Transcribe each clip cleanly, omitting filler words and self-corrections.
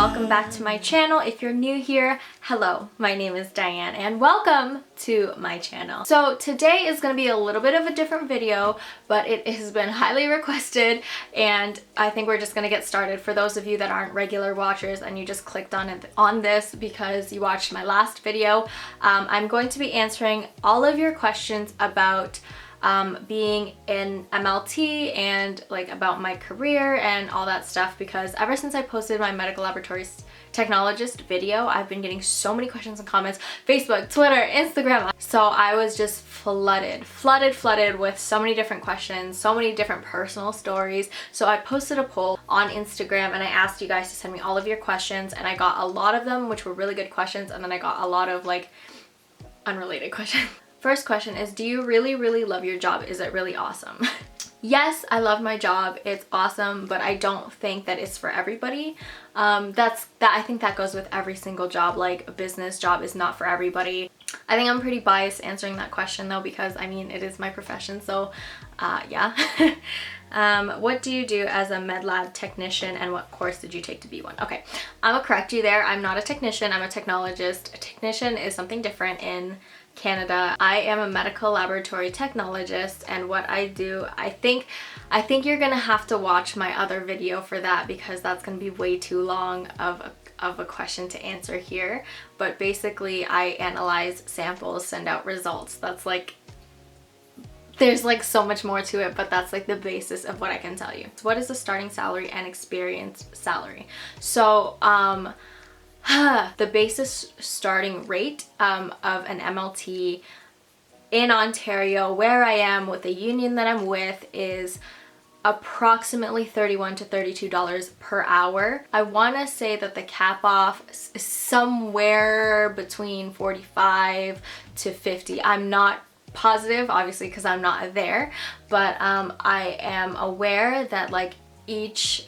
welcome back to my channel. If you're new here, hello, my name is Diane and welcome to my channel. So today is going to be a little bit of a different video, but it has been highly requested and I think we're just going to get started. For those of you that aren't regular watchers and you just clicked on this because you watched my last video, I'm going to be answering all of your questions about being in MLT and like about my career and all that stuff, because ever since I posted my medical laboratory technologist video, I've been getting so many questions and comments, Facebook, Twitter, Instagram. So I was just flooded with so many different questions, so many different personal stories. So I posted a poll on Instagram and I asked you guys to send me all of your questions, and I got a lot of them, which were really good questions, and then I got a lot of like unrelated questions. First question is, do you really love your job? Is it really awesome? Yes, I love my job. It's awesome, but I don't think that it's for everybody. I think that goes with every single job. Like a business job is not for everybody. I think I'm pretty biased answering that question though, because I mean, it is my profession. So yeah. What do you do as a med lab technician and what course did you take to be one? Okay, I'm gonna correct you there. I'm not a technician, I'm a technologist. A technician is something different in Canada. I am a medical laboratory technologist, and what I do, I think you're gonna have to watch my other video for that, because that's gonna be way too long of a question to answer here. But basically I analyze samples, send out results. That's like, there's like so much more to it, but that's like the basis of what I can tell you. So what is the starting salary and experience salary? So the basis starting rate of an MLT in Ontario, where I am with the union that I'm with, is approximately $31 to $32 per hour. I want to say that the cap off is somewhere between 45 to 50. I'm not positive, obviously, because I'm not there, but I am aware that like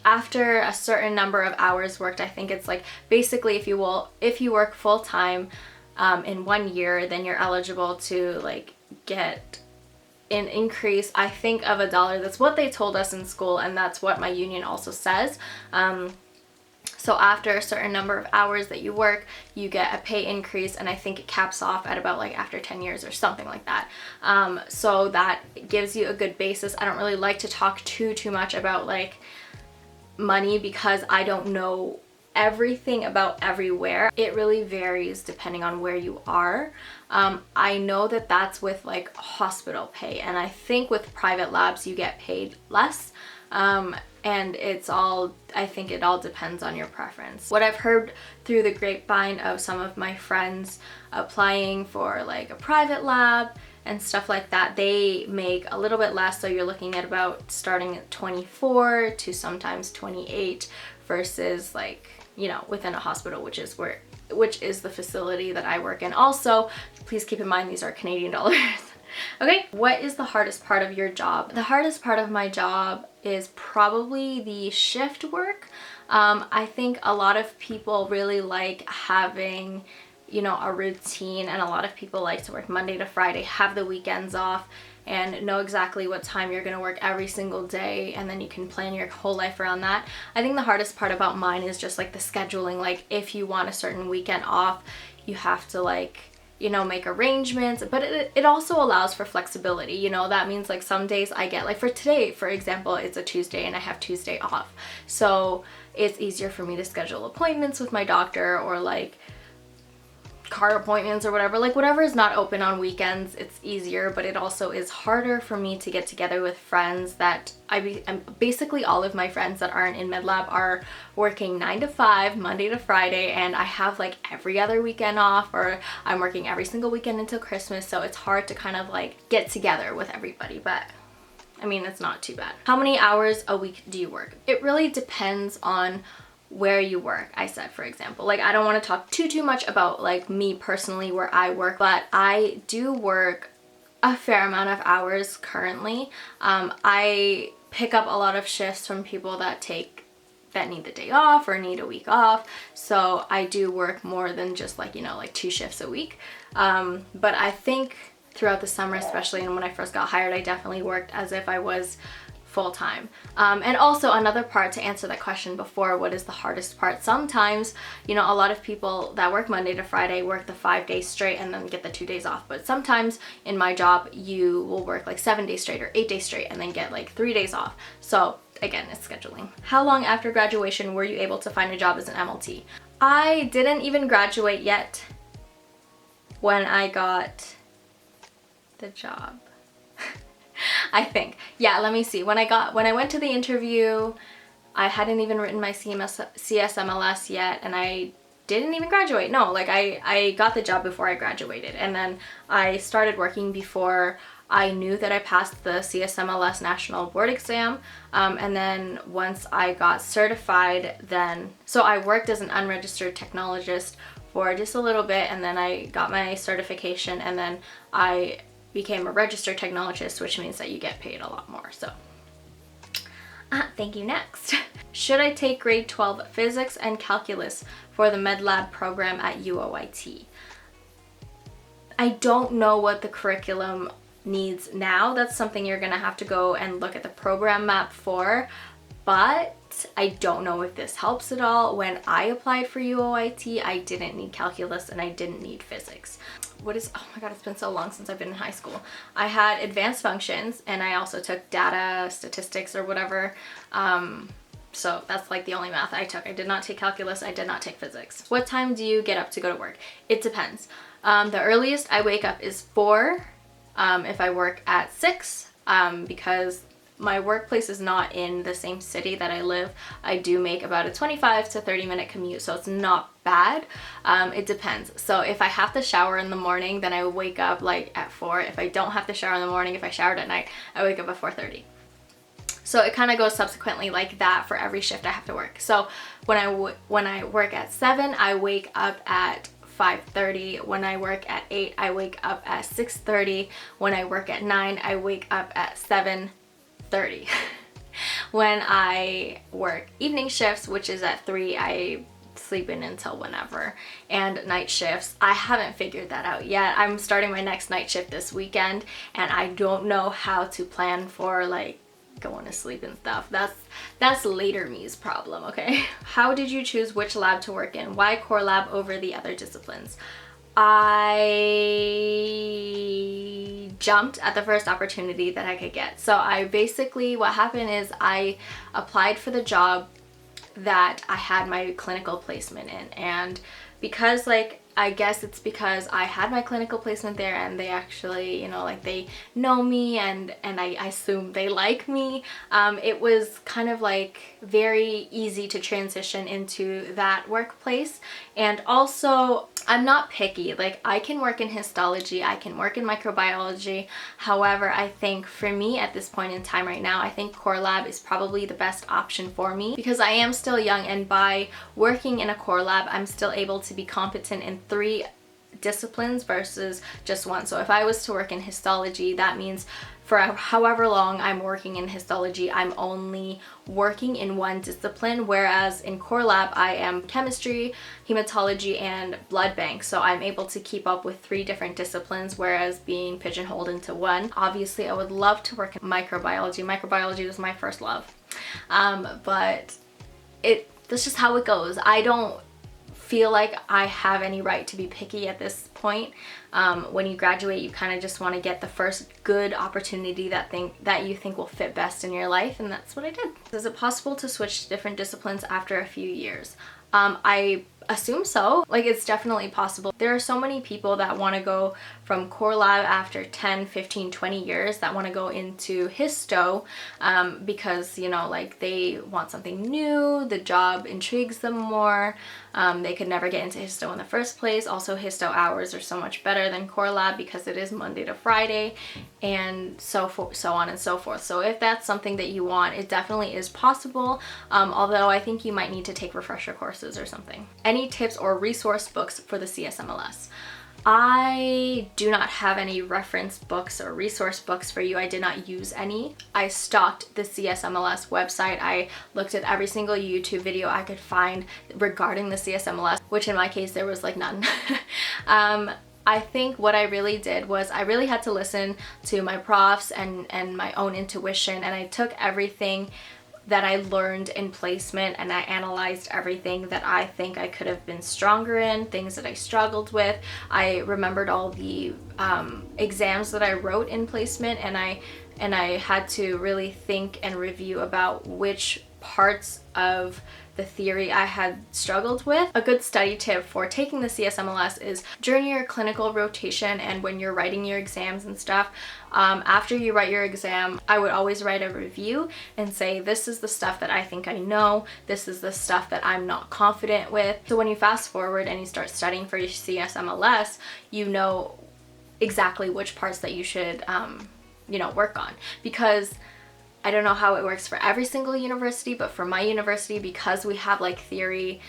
after a certain number of hours worked, I think it's like basically if you work full-time in 1 year, then you're eligible to like get an increase, I think, of $1. That's what they told us in school, and that's what my union also says. So after a certain number of hours that you work, you get a pay increase, and I think it caps off at about like after 10 years or something like that. So that gives you a good basis. I don't really like to talk too much about like money because I don't know everything about everywhere. It really varies depending on where you are. I know that that's with like hospital pay, and I think with private labs you get paid less. And I think it all depends on your preference. What I've heard through the grapevine of some of my friends applying for like a private lab and stuff like that, they make a little bit less. So you're looking at about starting at 24 to sometimes 28 versus like, you know, within a hospital, which is the facility that I work in. Also, please keep in mind these are Canadian dollars. Okay, what is the hardest part of your job? The hardest part of my job is probably the shift work. I think a lot of people really like having, you know, a routine, and a lot of people like to work Monday to Friday, have the weekends off, and know exactly what time you're gonna work every single day, and then you can plan your whole life around that. I think the hardest part about mine is just like the scheduling. Like if you want a certain weekend off, you have to like, you know, make arrangements, but it also allows for flexibility. You know, that means like some days I get, like for today, for example, it's a Tuesday and I have Tuesday off. So it's easier for me to schedule appointments with my doctor, or like car appointments or whatever. Like whatever is not open on weekends, it's easier, but it also is harder for me to get together with friends that basically all of my friends that aren't in med lab are working 9 to 5 Monday to Friday, and I have like every other weekend off, or I'm working every single weekend until Christmas. So it's hard to kind of like get together with everybody, but I mean, it's not too bad. How many hours a week do you work? It really depends on where you work. I said, for example, like I don't want to talk too much about like me personally where I work, but I do work a fair amount of hours currently. I pick up a lot of shifts from people that need the day off or need a week off, so I do work more than just like, you know, like 2 shifts a week. But I think throughout the summer especially, and when I first got hired, I definitely worked as if I was full-time. And also another part to answer that question before, what is the hardest part? Sometimes, you know, a lot of people that work Monday to Friday work the 5 days straight and then get the 2 days off. But sometimes in my job, you will work like 7 days straight or 8 days straight and then get like 3 days off. So again, it's scheduling. How long after graduation were you able to find a job as an MLT? I didn't even graduate yet when I got the job. I think. Yeah, let me see. When I went to the interview, I hadn't even written my CSMLS yet, and I didn't even graduate. No, like I got the job before I graduated, and then I started working before I knew that I passed the CSMLS National Board exam, and then once I got certified, so I worked as an unregistered technologist for just a little bit, and then I got my certification, and then I became a registered technologist, which means that you get paid a lot more. So thank you. Next. Should I take grade 12 physics and calculus for the med lab program at UOIT? I don't know what the curriculum needs now. That's something you're gonna have to go and look at the program map for, but I don't know if this helps at all. When I applied for UOIT, I didn't need calculus and I didn't need physics. Oh my god, it's been so long since I've been in high school. I had advanced functions and I also took data, statistics or whatever. So that's like the only math I took. I did not take calculus, I did not take physics. What time do you get up to go to work? It depends. The earliest I wake up is 4. If I work at 6, because my workplace is not in the same city that I live, I do make about a 25 to 30 minute commute, so it's not bad. It depends. So if I have to shower in the morning, then I wake up like at 4. If I don't have to shower in the morning, if I showered at night, I wake up at 4:30. So it kind of goes subsequently like that for every shift I have to work. So when I work at 7, I wake up at 5:30. When I work at 8, I wake up at 6:30. When I work at 9, I wake up at 7:30. When I work evening shifts, which is at 3, I sleep in until whenever. And night shifts, I haven't figured that out yet. I'm starting my next night shift this weekend, and I don't know how to plan for like going to sleep and stuff. That's later me's problem, okay? How did you choose which lab to work in? Why core lab over the other disciplines? I jumped at the first opportunity that I could get. So what happened is I applied for the job that I had my clinical placement in, and because I guess it's because I had my clinical placement there and they actually, you know, like they know me and I assume they like me. It was kind of like very easy to transition into that workplace. And also, I'm not picky. Like, I can work in histology, I can work in microbiology. However, I think for me at this point in time right now, I think core lab is probably the best option for me because I am still young, and by working in a core lab, I'm still able to be competent in 3 disciplines versus just 1. So if I was to work in histology, that means for however long I'm working in histology, I'm only working in 1 discipline, whereas in core lab, I am chemistry, hematology, and blood bank. So I'm able to keep up with 3 different disciplines, whereas being pigeonholed into 1. Obviously, I would love to work in microbiology. Microbiology was my first love. But that's just how it goes. I don't feel like I have any right to be picky at this point. When you graduate, you kind of just want to get the first good opportunity that you think will fit best in your life, and that's what I did. Is it possible to switch to different disciplines after a few years? I assume so. Like, it's definitely possible. There are so many people that want to go from core lab after 10, 15, 20 years that want to go into histo because, you know, like they want something new, the job intrigues them more, they could never get into histo in the first place. Also, histo hours are so much better than core lab because it is Monday to Friday, and so on and so forth. So if that's something that you want, it definitely is possible, although I think you might need to take refresher courses or something. Any tips or resource books for the CSMLS? I do not have any reference books or resource books for you. I did not use any. I stalked the CSMLS website. I looked at every single YouTube video I could find regarding the CSMLS, which in my case there was like none. I think what I really did was I really had to listen to my profs and my own intuition, and I took everything that I learned in placement and I analyzed everything that I think I could have been stronger in, things that I struggled with. I remembered all the exams that I wrote in placement, and I had to really think and review about which parts of the theory I had struggled with. A good study tip for taking the CSMLS is during your clinical rotation and when you're writing your exams and stuff, after you write your exam, I would always write a review and say, this is the stuff that I think I know, this is the stuff that I'm not confident with. So when you fast forward and you start studying for your CSMLS, you know exactly which parts that you should, you know, work on. Because I don't know how it works for every single university, but for my university, because we have like theory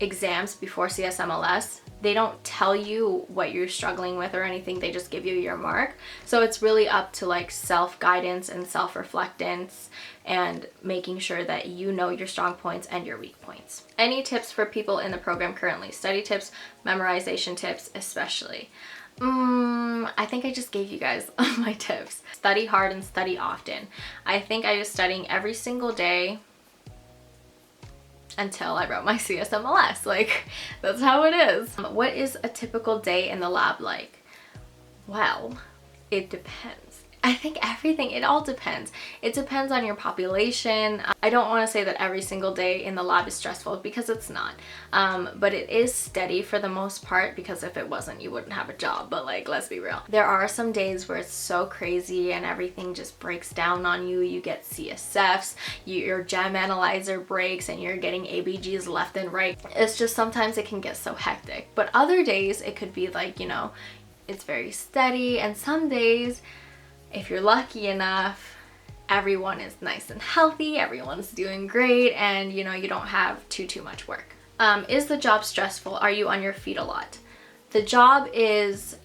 exams before CSMLS, they don't tell you what you're struggling with or anything, they just give you your mark. So it's really up to like self-guidance and self-reflectance and making sure that you know your strong points and your weak points. Any tips for people in the program currently? Study tips, memorization tips especially. I think I just gave you guys my tips. Study hard and study often. I think I was studying every single day until I wrote my CSMLS. Like, that's how it is. What is a typical day in the lab like? Well, it depends. I think everything, it all depends. It depends on your population. I don't want to say that every single day in the lab is stressful, because it's not. But it is steady for the most part, because if it wasn't, you wouldn't have a job. But like, let's be real. There are some days where it's so crazy and everything just breaks down on you. You get CSFs, your gem analyzer breaks, and you're getting ABGs left and right. It's just sometimes it can get so hectic. But other days it could be like, you know, it's very steady. And some days, if you're lucky enough, everyone is nice and healthy, everyone's doing great, and you know, you don't have too much work. Is the job stressful? Are you on your feet a lot? The job is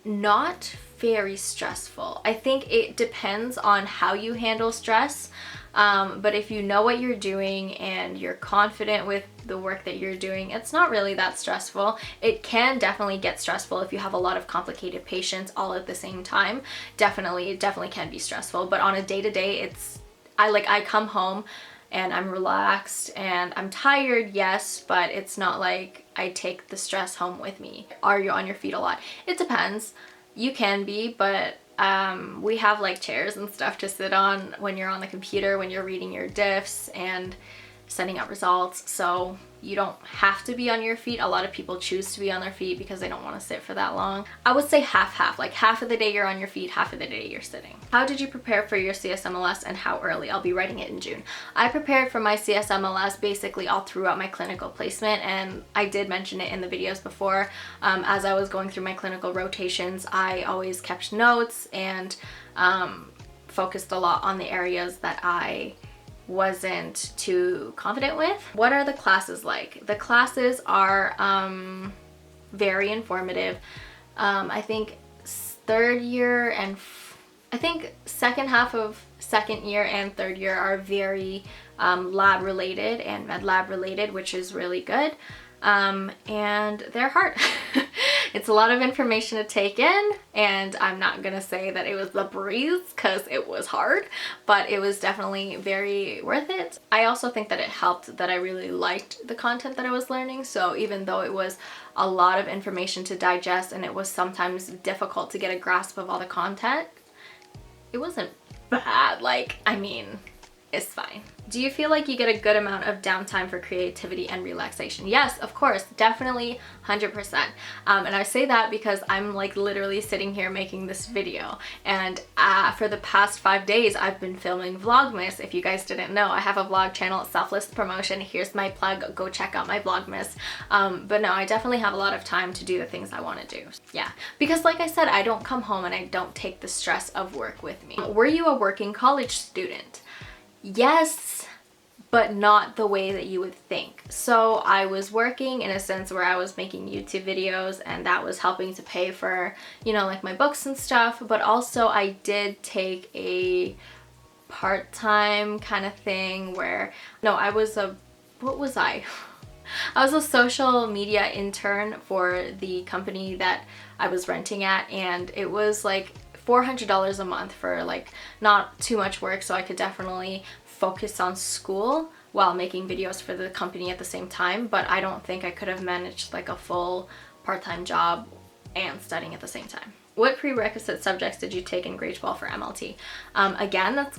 not very stressful. I think it depends on how you handle stress. But if you know what you're doing and you're confident with the work that you're doing, it's not really that stressful. It can definitely get stressful if you have a lot of complicated patients all at the same time. It definitely can be stressful. But on a day-to-day, I come home and I'm relaxed and I'm tired, yes, but it's not like I take the stress home with me. Are you on your feet a lot? It depends. You can be, but we have like chairs and stuff to sit on when you're on the computer, when you're reading your diffs and sending out results. So you don't have to be on your feet. A lot of people choose to be on their feet because they don't want to sit for that long. I would say half, like half of the day you're on your feet, half of the day you're sitting. How did you prepare for your CSMLS and how early? I'll be writing it in June. I prepared for my CSMLS basically all throughout my clinical placement, and I did mention it in the videos before. As I was going through my clinical rotations, I always kept notes and focused a lot on the areas that I wasn't too confident with. What are the classes like? The classes are very informative. I think third year and I think second half of second year and third year are very lab related and med lab related, which is really good. And they're hard. It's a lot of information to take in, and I'm not gonna say that it was a breeze because it was hard, but it was definitely very worth it. I also think that it helped that I really liked the content that I was learning, so even though it was a lot of information to digest and it was sometimes difficult to get a grasp of all the content, it wasn't bad. Like, I mean, it's fine. Do you feel like you get a good amount of downtime for creativity and relaxation? Yes, of course, definitely 100%. And I say that because I'm like literally sitting here making this video, and for the past 5 days I've been filming Vlogmas. If you guys didn't know, I have a vlog channel, selfless promotion. Here's my plug, go check out my Vlogmas. But no, I definitely have a lot of time to do the things I want to do. Yeah, because like I said, I don't come home and I don't take the stress of work with me. Were you a working college student? Yes, but not the way that you would think. So I was working in a sense where I was making YouTube videos, and that was helping to pay for, you know, like my books and stuff, but also I did take a part-time kind of thing where, no, I was a, what was I? I was a social media intern for the company that I was renting at, and it was like $400 a month for like not too much work, so I could definitely focus on school while making videos for the company at the same time. But I don't think I could have managed like a full part-time job and studying at the same time. What prerequisite subjects did you take in grade 12 for MLT? Again, that's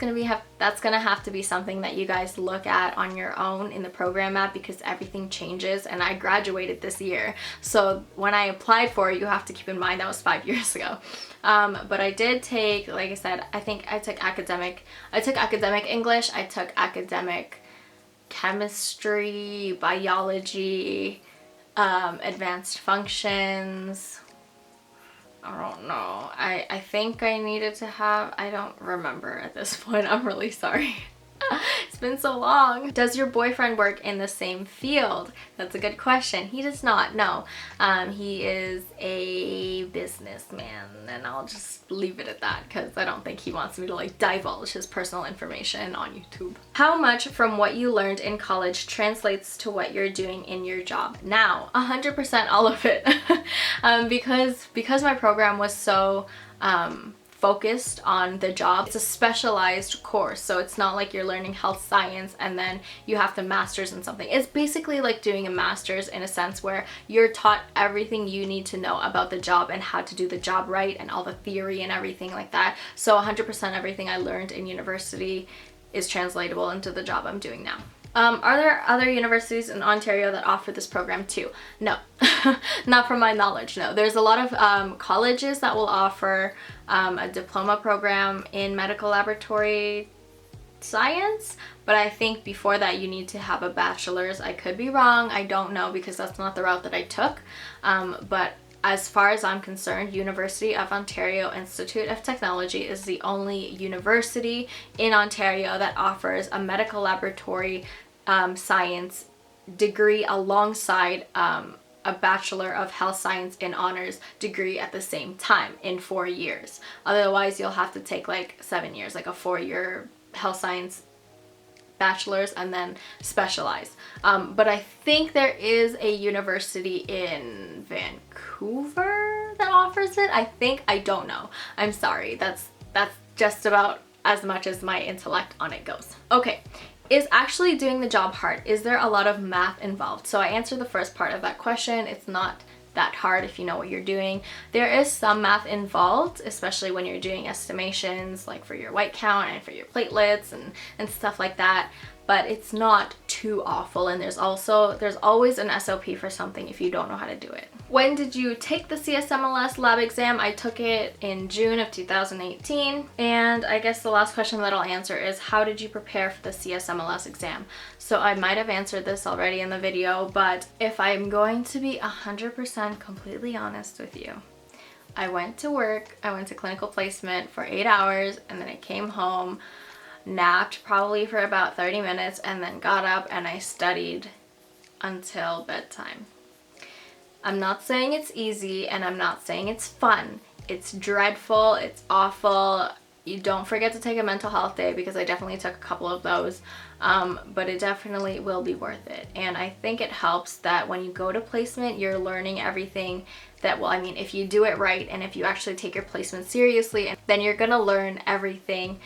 gonna have to be something that you guys look at on your own in the program map, because everything changes, and I graduated this year. So when I applied for it, you have to keep in mind that was 5 years ago. But I did take, like I said, I think I took academic English, I took academic chemistry, biology, advanced functions. I don't know. I think I needed to have, I don't remember at this point. I'm really sorry. It's been so long. Does your boyfriend work in the same field? That's a good question. He does not, no. He is a businessman, and I'll just leave it at that because I don't think he wants me to like divulge his personal information on YouTube. How much from what you learned in college translates to what you're doing in your job now? 100% all of it. Because my program was so focused on the job. It's a specialized course, so it's not like you're learning health science and then you have to master's in something. It's basically like doing a master's in a sense, where you're taught everything you need to know about the job and how to do the job right and all the theory and everything like that. So 100% everything I learned in university is translatable into the job I'm doing now. Are there other universities in Ontario that offer this program too? No, not from my knowledge, no. There's a lot of colleges that will offer a diploma program in medical laboratory science, but I think before that you need to have a bachelor's. I could be wrong, I don't know, because that's not the route that I took. But as far as I'm concerned, University of Ontario Institute of Technology is the only university in Ontario that offers a medical laboratory science degree alongside a Bachelor of Health Science in Honors degree at the same time in 4 years. Otherwise, you'll have to take like 7 years, like a 4-year health science bachelor's and then specialize. But I think there is a university in Vancouver that offers it. I don't know. I'm sorry. That's just about as much as my intellect on it goes. Okay. Is actually doing the job hard? Is there a lot of math involved? So I answered the first part of that question. It's not that hard if you know what you're doing. There is some math involved, especially when you're doing estimations like for your white count and for your platelets and stuff like that, but it's not too awful, and there's always an SOP for something if you don't know how to do it. When did you take the CSMLS lab exam? I took it in June of 2018, and I guess the last question that I'll answer is, how did you prepare for the CSMLS exam? So I might have answered this already in the video, but if I'm going to be 100% completely honest with you, I went to work, I went to clinical placement for 8 hours, and then I came home, napped probably for about 30 minutes, and then got up and I studied until bedtime. I'm not saying it's easy, and I'm not saying it's fun. It's dreadful, it's awful. You don't forget to take a mental health day, because I definitely took a couple of those, but it definitely will be worth it. And I think it helps that when you go to placement, you're learning everything that, well, I mean, if you do it right and if you actually take your placement seriously, then you're gonna learn everything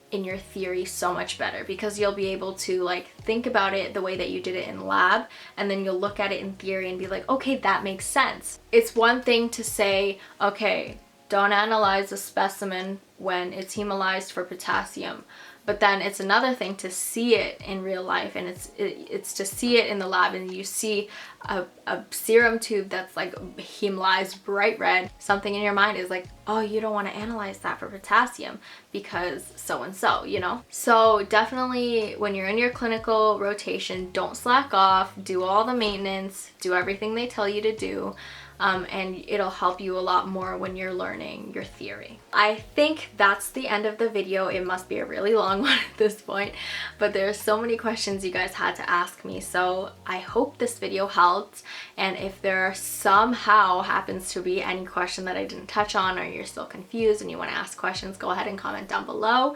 in your theory so much better, because you'll be able to like think about it the way that you did it in lab, and then you'll look at it in theory and be like, okay, that makes sense. It's one thing to say, okay, don't analyze a specimen when it's hemolyzed for potassium, but then it's another thing to see it in real life, and it's to see it in the lab, and you see a serum tube that's like hemolyzed bright red. Something in your mind is like, oh, you don't want to analyze that for potassium because so and so, you know? So definitely when you're in your clinical rotation, don't slack off, do all the maintenance, do everything they tell you to do. and it'll help you a lot more when you're learning your theory. I think that's the end of the video. It must be a really long one at this point, but there's so many questions you guys had to ask me, so I hope this video helped. And if there somehow happens to be any question that I didn't touch on, or you're still confused and you want to ask questions, go ahead and comment down below.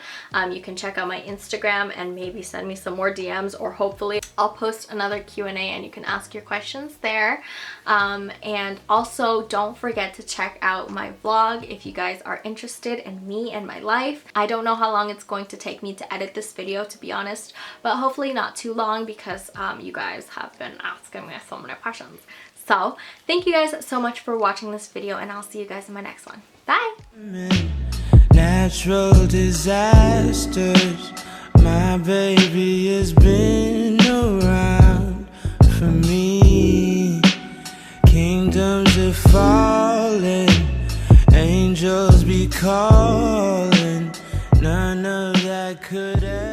You can check out my Instagram and maybe send me some more DMs, or hopefully I'll post another Q&A and you can ask your questions there. And also don't forget to check out my vlog if you guys are interested in me and my life. I don't know how long it's going to take me to edit this video, to be honest, but hopefully not too long, because you guys have been asking me so many questions. So thank you guys so much for watching this video, and I'll see you guys in my next one. Bye! Natural disasters, my baby has been around for me. Kingdoms are falling, angels be calling, none of that could ever